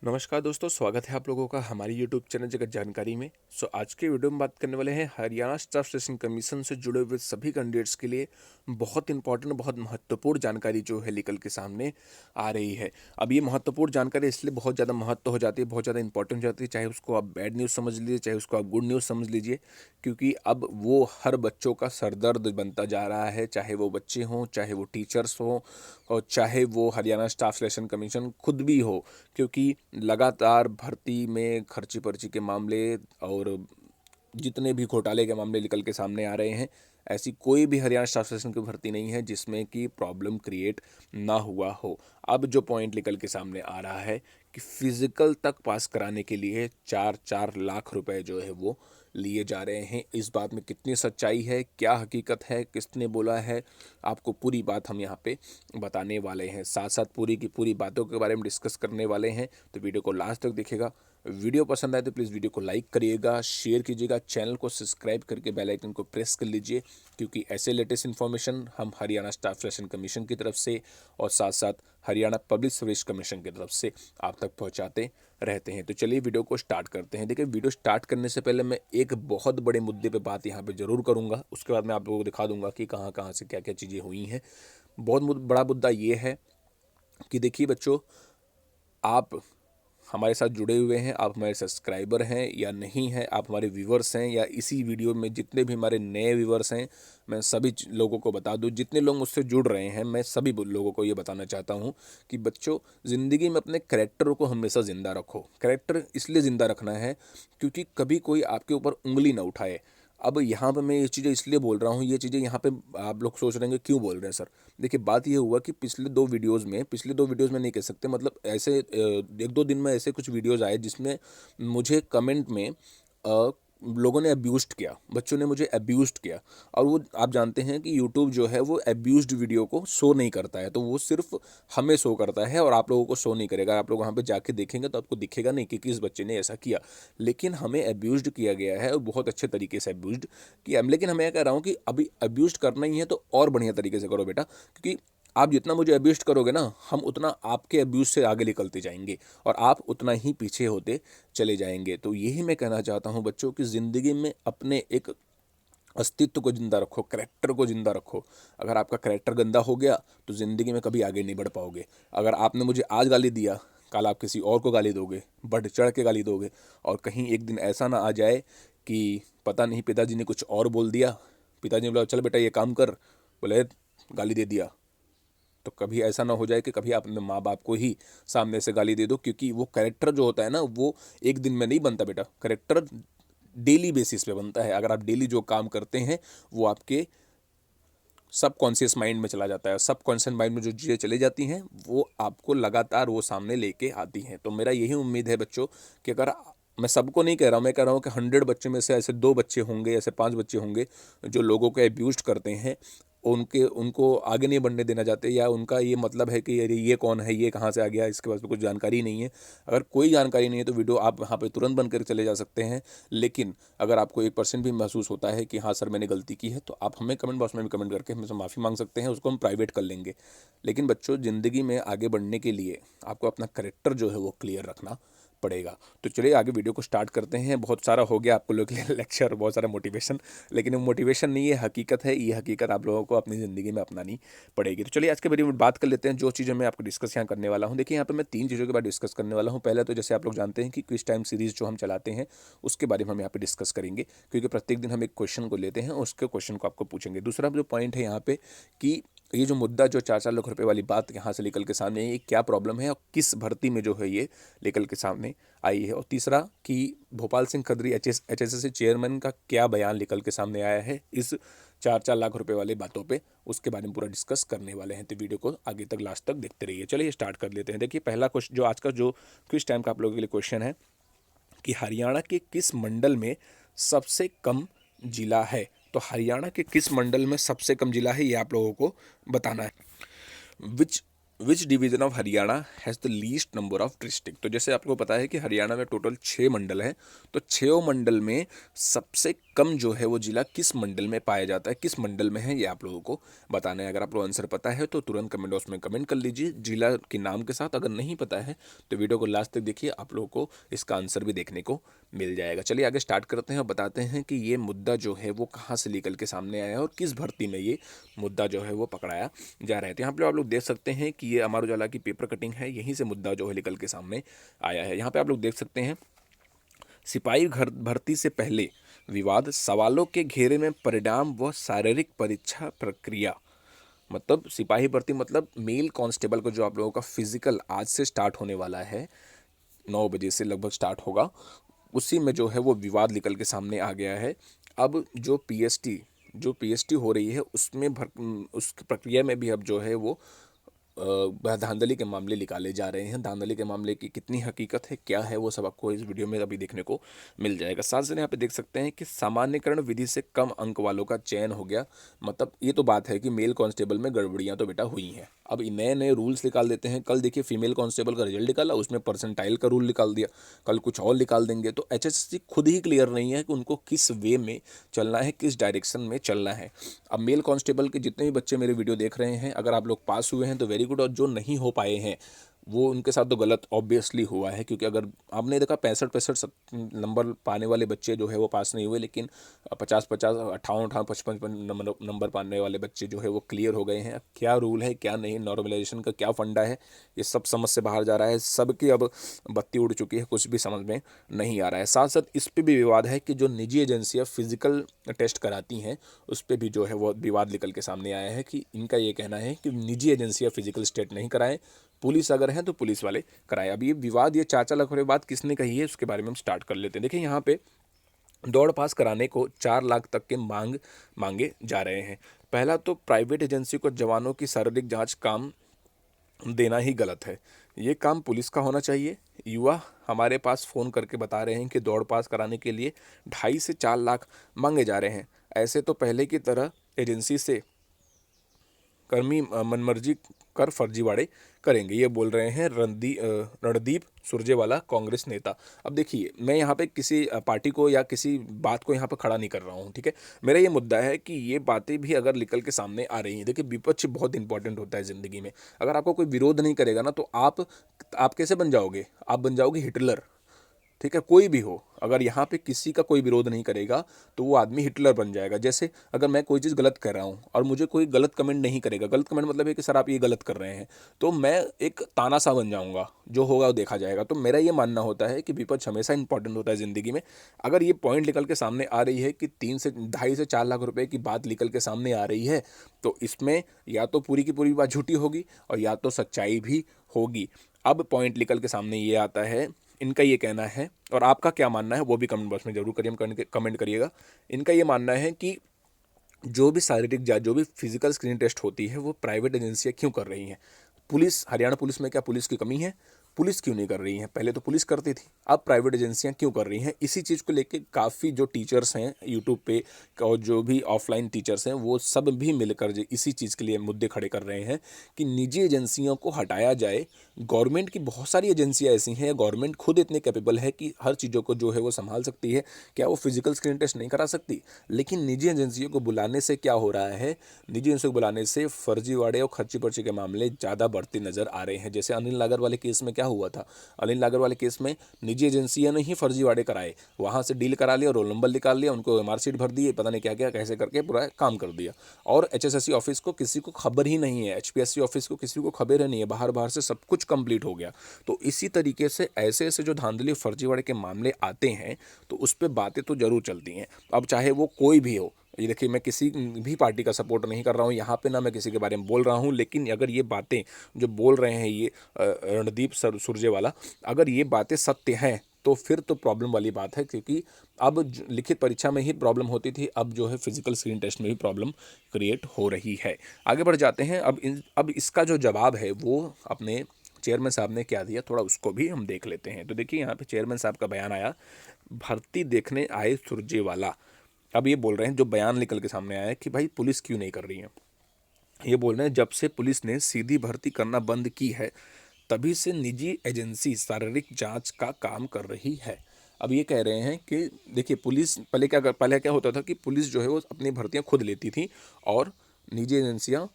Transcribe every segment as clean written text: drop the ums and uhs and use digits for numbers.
नमस्कार दोस्तों, स्वागत है आप लोगों का हमारी यूट्यूब चैनल जगत जानकारी में। आज के वीडियो में बात करने वाले हैं हरियाणा स्टाफ सिलेक्शन कमीशन से जुड़े हुए सभी कैंडिडेट्स के लिए बहुत इंपॉर्टेंट, बहुत महत्वपूर्ण जानकारी जो है निकल के सामने आ रही है। अब ये महत्वपूर्ण जानकारी इसलिए बहुत ज़्यादा महत्व हो जाती है, बहुत ज़्यादा इंपॉर्टेंट हो जाती है, चाहे उसको आप बैड न्यूज़ समझ लीजिए, चाहे उसको आप गुड न्यूज़ समझ लीजिए, क्योंकि अब वो हर बच्चों का सरदर्द बनता जा रहा है, चाहे वो बच्चे हों, चाहे वो टीचर्स हों और चाहे वो हरियाणा स्टाफ सिलेक्शन कमीशन खुद भी हो, क्योंकि लगातार भर्ती में खर्ची पर्ची के मामले और जितने भी घोटाले के मामले निकल के सामने आ रहे हैं, ऐसी कोई भी हरियाणा स्टाफ सिलेक्शन की भर्ती नहीं है जिसमें कि प्रॉब्लम क्रिएट ना हुआ हो। अब जो पॉइंट निकल के सामने आ रहा है कि फिजिकल तक पास कराने के लिए 4-4 लाख रुपए जो है वो लिए जा रहे हैं। इस बात में कितनी सच्चाई है, क्या हकीकत है, किसने बोला है, आपको पूरी बात हम यहाँ पे बताने वाले हैं। साथ साथ पूरी की पूरी बातों के बारे में डिस्कस करने वाले हैं, तो वीडियो को लास्ट तक देखिएगा। वीडियो पसंद आए तो प्लीज़ वीडियो को लाइक करिएगा, शेयर कीजिएगा, चैनल को सब्सक्राइब करके बेल आइकन को प्रेस कर लीजिए, क्योंकि ऐसे लेटेस्ट इन्फॉर्मेशन हम हरियाणा स्टाफ सिलेक्शन कमीशन की तरफ से और साथ साथ हरियाणा पब्लिक सर्विस कमीशन की तरफ से आप तक पहुंचाते रहते हैं। तो चलिए वीडियो को स्टार्ट करते हैं। देखिए, वीडियो स्टार्ट करने से पहले मैं एक बहुत बड़े मुद्दे पे बात यहाँ पे ज़रूर करूँगा, उसके बाद मैं आप लोगों को दिखा दूंगा कि कहाँ कहाँ से क्या क्या चीज़ें हुई हैं। बहुत बड़ा मुद्दा ये है कि देखिए बच्चों, आप हमारे साथ जुड़े हुए हैं, आप हमारे सब्सक्राइबर हैं या नहीं हैं, आप हमारे व्यूवर्स हैं या इसी वीडियो में जितने भी हमारे नए व्यूवर्स हैं, मैं सभी लोगों को बता दूं, जितने लोग मुझसे जुड़ रहे हैं, मैं सभी लोगों को ये बताना चाहता हूं कि बच्चों, ज़िंदगी में अपने कैरेक्टर को हमेशा ज़िंदा रखो। कैरेक्टर इसलिए ज़िंदा रखना है क्योंकि कभी कोई आपके ऊपर उंगली ना उठाए। अब यहाँ पे मैं ये चीज़ें इसलिए बोल रहा हूँ, ये चीज़ें यहाँ पे आप लोग सोच रहे हैं क्यों बोल रहे हैं सर। देखिए, बात ये हुआ कि पिछले दो वीडियोज़ में नहीं कह सकते, मतलब ऐसे 1-2 दिन में ऐसे कुछ वीडियोज़ आए जिसमें मुझे कमेंट में लोगों ने अब्यूज़्ड किया, बच्चों ने मुझे अब्यूज़्ड किया। और वो आप जानते हैं कि यूट्यूब जो है वो अब्यूज़्ड वीडियो को शो नहीं करता है, तो वो सिर्फ हमें शो करता है और आप लोगों को शो नहीं करेगा। आप लोग वहाँ पे जाके देखेंगे तो आपको दिखेगा नहीं कि किस बच्चे ने ऐसा किया, लेकिन हमें अब्यूज़्ड किया गया है और बहुत अच्छे तरीके से अब्यूज़्ड किया। लेकिन मैं कह रहा हूँ कि अभी अब्यूज़्ड करना ही है तो और बढ़िया तरीके से करो बेटा, क्योंकि आप जितना मुझे अब्यूज़ करोगे ना, हम उतना आपके अब्यूज़ से आगे निकलते जाएंगे और आप उतना ही पीछे होते चले जाएंगे। तो यही मैं कहना चाहता हूँ बच्चों कि ज़िंदगी में अपने एक अस्तित्व को ज़िंदा रखो, करैक्टर को ज़िंदा रखो। अगर आपका करैक्टर गंदा हो गया तो ज़िंदगी में कभी आगे नहीं बढ़ पाओगे। अगर आपने मुझे आज गाली दिया, कल आप किसी और को गाली दोगे, बढ़ चढ़ के गाली दोगे, और कहीं एक दिन ऐसा ना आ जाए कि पता नहीं पिताजी ने कुछ और बोल दिया, पिताजी ने बोला चल बेटा ये काम कर, बोले गाली दे दिया, तो कभी ऐसा ना हो जाए कि कभी आप अपने माँ बाप को ही सामने से गाली दे दो। क्योंकि वो कैरेक्टर जो होता है ना, वो एक दिन में नहीं बनता बेटा। कैरेक्टर डेली बेसिस पे बनता है। अगर आप डेली जो काम करते हैं वो आपके सब कॉन्शियस माइंड में चला जाता है। सब कॉन्शियस माइंड में जो चीज़ें चली जाती हैं वो आपको लगातार वो सामने लेके आती हैं। तो मेरा यही उम्मीद है बच्चों कि अगर मैं सबको नहीं कह रहा हूँ, मैं कह रहा हूँ कि 100 बच्चे में से ऐसे 2 बच्चे होंगे, ऐसे 5 बच्चे होंगे जो लोगों को अब्यूज़ करते हैं, उनको आगे नहीं बढ़ने देना चाहते, या उनका ये मतलब है कि अरे ये कौन है, ये कहाँ से आ गया, इसके पास तो कुछ जानकारी नहीं है। अगर कोई जानकारी नहीं है तो वीडियो आप यहाँ पे तुरंत बंद करके चले जा सकते हैं। लेकिन अगर आपको 1% भी महसूस होता है कि हाँ सर मैंने गलती की है, तो आप हमें कमेंट बॉक्स में भी कमेंट करके हमसे माफ़ी मांग सकते हैं, उसको हम प्राइवेट कर लेंगे। लेकिन बच्चों, ज़िंदगी में आगे बढ़ने के लिए आपको अपना करेक्टर जो है वो क्लियर रखना पड़ेगा। तो चलिए आगे वीडियो को स्टार्ट करते हैं। बहुत सारा हो गया आपको लोग के लिए लेक्चर, बहुत सारा मोटिवेशन, लेकिन वो मोटिवेशन नहीं है, हकीकत है। ये हकीकत आप लोगों को अपनी ज़िंदगी में अपनानी पड़ेगी। तो चलिए आज के वीडियो में बात कर लेते हैं जो चीज़ें मैं आपको डिस्कस यहाँ करने वाला हूँ। देखिए, यहाँ पे मैं 3 चीज़ों के बारे में डिस्कस करने वाला हूँ। पहले तो जैसे आप लोग जानते हैं कि क्विज टाइम सीरीज़ जो हम चलाते हैं उसके बारे में हम यहाँ पे डिस्कस करेंगे, क्योंकि प्रत्येक दिन हम एक क्वेश्चन को लेते हैं और उसके क्वेश्चन को आपको पूछेंगे। दूसरा जो पॉइंट है यहाँ पे कि ये जो मुद्दा जो 4-4 लाख रुपए वाली बात यहाँ से निकल के सामने है, ये क्या प्रॉब्लम है और किस भर्ती में जो है ये निकल के सामने आई है। और तीसरा कि भोपाल सिंह खदरी HSSC चेयरमैन का क्या बयान निकल के सामने आया है इस 4-4 लाख रुपए वाली बातों पे, उसके बारे में पूरा डिस्कस करने वाले हैं। तो वीडियो को आगे तक लास्ट तक देखते रहिए। चलिए स्टार्ट कर लेते हैं। देखिए, पहला क्वेश्चन जो आज का जो क्विज टाइम का आप लोगों के लिए क्वेश्चन है कि हरियाणा के किस मंडल में सबसे कम जिला है। तो हरियाणा के किस मंडल में सबसे कम जिला है ये आप लोगों को बताना है। Which which division of Haryana has the least number of district. तो जैसे आपको पता है कि हरियाणा में टोटल 6 मंडल हैं, तो 6 मंडल में सबसे कम जो है वो जिला किस मंडल में पाया जाता है, किस मंडल में है, ये आप लोगों को बताना है। अगर आप लोग आंसर पता है तो तुरंत कमेंट बॉक्स में कमेंट कर लीजिए जिला के नाम के साथ। अगर नहीं पता है तो वीडियो को लास्ट तक देखिए, आप लोगों को इसका आंसर भी देखने को मिल जाएगा। चलिए आगे स्टार्ट करते हैं और बताते हैं कि ये मुद्दा जो है वो कहाँ से निकल के सामने आया है और किस भर्ती में ये मुद्दा जो है वो पकड़ाया जा रहा है। तो यहाँ पे आप लोग देख सकते हैं कि ये अमर उजाला की पेपर कटिंग है, यहीं से मुद्दा जो है निकल के सामने आया है। यहाँ पे आप लोग देख सकते हैं, सिपाही घर भर्ती से पहले विवाद, सवालों के घेरे में परिणाम व शारीरिक परीक्षा प्रक्रिया। मतलब सिपाही भर्ती मतलब मेल कांस्टेबल को जो आप लोगों का फिजिकल आज से स्टार्ट होने वाला है, 9 बजे से लगभग स्टार्ट होगा, उसी में जो है वो विवाद निकल के सामने आ गया है। अब जो पीएसटी हो रही है उसमें उस प्रक्रिया में भी अब जो है वो धांधली के मामले निकाले जा रहे हैं। धांधली के मामले की कितनी हकीकत है, क्या है, वो सब आपको इस वीडियो में अभी देखने को मिल जाएगा। साथ साथ यहाँ पे देख सकते हैं कि सामान्यकरण विधि से कम अंक वालों का चयन हो गया। मतलब ये तो बात है कि मेल कांस्टेबल में गड़बड़ियाँ तो बेटा हुई हैं। अब नए नए रूल्स निकाल देते हैं। कल देखिए फीमेल कांस्टेबल का रिजल्ट निकाला, उसमें परसेंटाइल का रूल निकाल दिया, कल कुछ और निकाल देंगे। तो एचएसएससी खुद ही क्लियर नहीं है कि उनको किस वे में चलना है, किस डायरेक्शन में चलना है। अब मेल कांस्टेबल के जितने भी बच्चे मेरे वीडियो देख रहे हैं, अगर आप लोग पास हुए हैं तो वेरी गुड, और जो नहीं हो पाए हैं वो उनके साथ तो गलत ऑब्वियसली हुआ है। क्योंकि अगर आपने देखा 65 नंबर पाने वाले बच्चे जो है वो पास नहीं हुए, लेकिन 50 58 55 नंबर पाने वाले बच्चे जो है वो क्लियर हो गए हैं। क्या रूल है, क्या नहीं, नॉर्मलाइजेशन का क्या फंडा है, ये सब समझ से बाहर जा रहा है। सबकी अब बत्ती उड़ चुकी है, कुछ भी समझ में नहीं आ रहा है। साथ साथ इस पर भी विवाद है कि जो निजी एजेंसियाँ फिजिकल टेस्ट कराती हैं उस पर भी जो है वो विवाद निकल के सामने आया है कि इनका ये कहना है कि निजी एजेंसियाँ फिजिकल टेस्ट नहीं कराएं, पुलिस अगर है तो पुलिस वाले कराएं। अब ये विवाद, ये 4 लाख रुपये बात किसने कही है उसके बारे में हम स्टार्ट कर लेते हैं। देखिए यहाँ पे दौड़ पास कराने को 4 लाख तक के मांगे जा रहे हैं। पहला तो प्राइवेट एजेंसी को जवानों की शारीरिक जांच काम देना ही गलत है, ये काम पुलिस का होना चाहिए। युवा हमारे पास फ़ोन करके बता रहे हैं कि दौड़ पास कराने के लिए 2.5 से 4 लाख मांगे जा रहे हैं। ऐसे तो पहले की तरह एजेंसी से कर्मी मनमर्जी कर फर्जीवाड़े करेंगे, ये बोल रहे हैं रणदीप सुरजेवाला, कांग्रेस नेता। अब देखिए मैं यहाँ पे किसी पार्टी को या किसी बात को यहाँ पे खड़ा नहीं कर रहा हूँ, ठीक है। मेरा ये मुद्दा है कि ये बातें भी अगर निकल के सामने आ रही हैं, देखिए विपक्ष बहुत इंपॉर्टेंट होता है ज़िंदगी में। अगर आपको कोई विरोध नहीं करेगा ना तो आप कैसे बन जाओगे, आप बन जाओगे हिटलर, ठीक है। कोई भी हो, अगर यहाँ पे किसी का कोई विरोध नहीं करेगा तो वो आदमी हिटलर बन जाएगा। जैसे अगर मैं कोई चीज़ गलत कर रहा हूँ और मुझे कोई गलत कमेंट नहीं करेगा, गलत कमेंट मतलब है कि सर आप ये गलत कर रहे हैं, तो मैं एक तानाशाह बन जाऊँगा, जो होगा वो देखा जाएगा। तो मेरा ये मानना होता है कि विपक्ष हमेशा इंपॉर्टेंट होता है ज़िंदगी में। अगर ये पॉइंट निकल के सामने आ रही है कि 2.5 से 4 लाख रुपये की बात निकल के सामने आ रही है, तो इसमें या तो पूरी की पूरी बात झूठी होगी और या तो सच्चाई भी होगी। अब पॉइंट निकल के सामने ये आता है, इनका ये कहना है, और आपका क्या मानना है वो भी कमेंट बॉक्स में जरूर कमेंट करिएगा। इनका ये मानना है कि जो भी शारीरिक जांच, जो भी फिजिकल स्क्रीन टेस्ट होती है वो प्राइवेट एजेंसियां क्यों कर रही हैं। पुलिस, हरियाणा पुलिस में क्या पुलिस की कमी है? पुलिस क्यों नहीं कर रही है? पहले तो पुलिस करती थी, अब प्राइवेट एजेंसियां क्यों कर रही हैं? इसी चीज़ को लेके काफ़ी जो टीचर्स हैं यूट्यूब पे और जो भी ऑफलाइन टीचर्स हैं वो सब भी मिलकर इसी चीज़ के लिए मुद्दे खड़े कर रहे हैं कि निजी एजेंसियों को हटाया जाए। गवर्नमेंट की बहुत सारी एजेंसियां ऐसी हैं, गवर्नमेंट खुद इतने कैपेबल है कि हर चीज़ों को जो है वो संभाल सकती है, क्या वो फिजिकल स्क्रीन टेस्ट नहीं करा सकती? लेकिन निजी एजेंसियों को बुलाने से क्या हो रहा है, निजी एजेंसियों को बुलाने से फर्जीवाड़े और खर्ची पर्ची के मामले ज़्यादा बढ़ते नजर आ रहे हैं। जैसे अनिल नागर वाले केस में क्या हुआ था, अनिल नागर वाले केस में निजी एजेंसियों ने ही फर्जीवाड़े कराए, वहाँ से डील करा लिया, रोल नंबर निकाल लिया, उनको मार्कशीट भर दिए, पता नहीं क्या क्या कैसे करके पूरा काम कर दिया। और एचएसएससी ऑफिस को किसी को खबर ही नहीं है, एचपीएससी ऑफिस को किसी को खबर ही नहीं है, बाहर बाहर से सब कुछ कंप्लीट हो गया। तो इसी तरीके से ऐसे ऐसे जो धांधली फर्जीवाड़े के मामले आते हैं तो उस पर बातें तो जरूर चलती हैं। अब चाहे वो कोई भी हो, ये देखिए मैं किसी भी पार्टी का सपोर्ट नहीं कर रहा हूँ यहाँ पे, ना मैं किसी के बारे में बोल रहा हूँ, लेकिन अगर ये बातें जो बोल रहे हैं ये रणदीप सुरजेवाला, अगर ये बातें सत्य हैं तो फिर तो प्रॉब्लम वाली बात है। क्योंकि अब लिखित परीक्षा में ही प्रॉब्लम होती थी, अब जो है फिजिकल स्क्रीन टेस्ट में भी प्रॉब्लम क्रिएट हो रही है। आगे बढ़ जाते हैं। अब इसका जो जवाब है वो अपने चेयरमैन साहब ने क्या दिया, थोड़ा उसको भी हम देख लेते हैं। तो देखिए यहाँ पे चेयरमैन साहब का बयान आया, भर्ती देखने आए सुरजेवाला। अब ये बोल रहे हैं, जो बयान निकल के सामने आया है कि भाई पुलिस क्यों नहीं कर रही है, ये बोल रहे हैं जब से पुलिस ने सीधी भर्ती करना बंद की है तभी से निजी एजेंसी शारीरिक जांच का काम कर रही है। अब ये कह रहे हैं कि देखिए पुलिस पहले क्या होता था कि पुलिस जो है वो अपनी भर्तियां खुद लेती थी और निजी एजेंसियां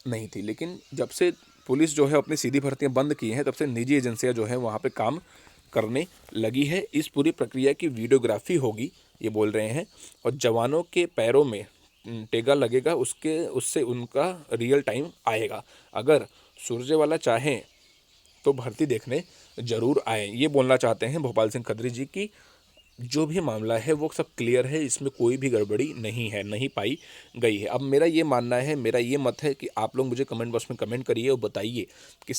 नहीं थी, लेकिन जब से पुलिस जो है अपनी सीधी भर्तियां बंद की हैं तब से निजी एजेंसियां जो है वहाँ पे काम करने लगी है। इस पूरी प्रक्रिया की वीडियोग्राफी होगी ये बोल रहे हैं, और जवानों के पैरों में टेगा लगेगा, उससे उनका रियल टाइम आएगा। अगर सुरजेवाला चाहें तो भर्ती देखने जरूर आए, ये बोलना चाहते हैं भोपाल सिंह खत्री जी की जो भी मामला है वो सब क्लियर है, इसमें कोई भी गड़बड़ी नहीं है, नहीं पाई गई है। अब मेरा ये मानना है, मेरा ये मत है कि आप लोग मुझे कमेंट बॉक्स में कमेंट करिए और बताइए कि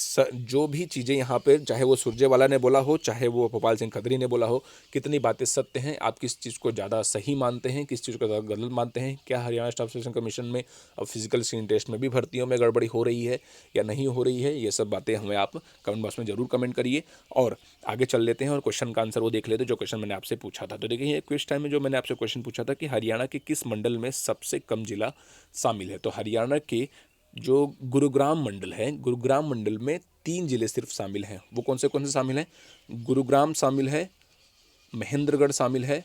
जो भी चीज़ें यहाँ पे, चाहे वो सुरजेवाला ने बोला हो, चाहे वो भोपाल सिंह खत्री ने बोला हो, कितनी बातें सत्य हैं, आप किस चीज़ को ज़्यादा सही मानते हैं, किस चीज़ को ज़्यादा गलत मानते हैं। क्या हरियाणा स्टाफ सिलेक्शन कमीशन में अब फिजिकल स्क्रीन टेस्ट में भी भर्तियों में गड़बड़ी हो रही है या नहीं हो रही है, ये सब बातें हमें आप कमेंट बॉक्स में ज़रूर कमेंट करिए। और आगे चल लेते हैं और क्वेश्चन का आंसर वो देख लेते हैं जो क्वेश्चन मैंने आपसे पूछा था। तो देखिए ये क्विज टाइम में जो मैंने आपसे क्वेश्चन पूछा था कि हरियाणा के किस मंडल में सबसे कम जिला शामिल है, तो हरियाणा के जो गुरुग्राम मंडल है, गुरुग्राम मंडल में 3 जिले सिर्फ शामिल हैं। वो कौन से शामिल हैं? गुरुग्राम शामिल है, महेंद्रगढ़ शामिल है,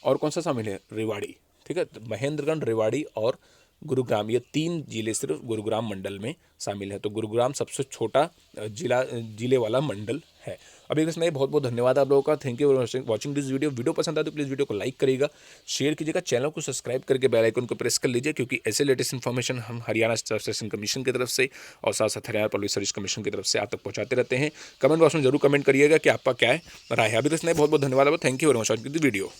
और कौन सा शामिल है? रेवाड़ी। ठीक है, तो महेंद्रगढ़, रेवाड़ी और गुरुग्राम, ये 3 जिले सिर्फ गुरुग्राम मंडल में शामिल है। तो गुरुग्राम सबसे छोटा जिले वाला मंडल है। अभी इसमें बहुत बहुत धन्यवाद आप लोगों का। Thank you for watching this video पसंद आए तो प्लीज़ वीडियो को लाइक करिएगा, शेयर कीजिएगा, चैनल को सब्सक्राइब करके बेल आइकन को प्रेस कर लीजिए, क्योंकि ऐसे लेटेस्ट इन्फॉर्मेशन हम हरियाणा स्टाफ सिलेक्शन कमीशन की तरफ से और साथ साथ हरियाणा पब्लिक सर्विस कमीशन की तरफ से आप तक पहुंचाते रहते हैं। कमेंट बॉक्स में जरूर कमेंट करिएगा कि आपका क्या है राय है। अभी इसमें बहुत बहुत धन्यवाद। Thank you for watching the video.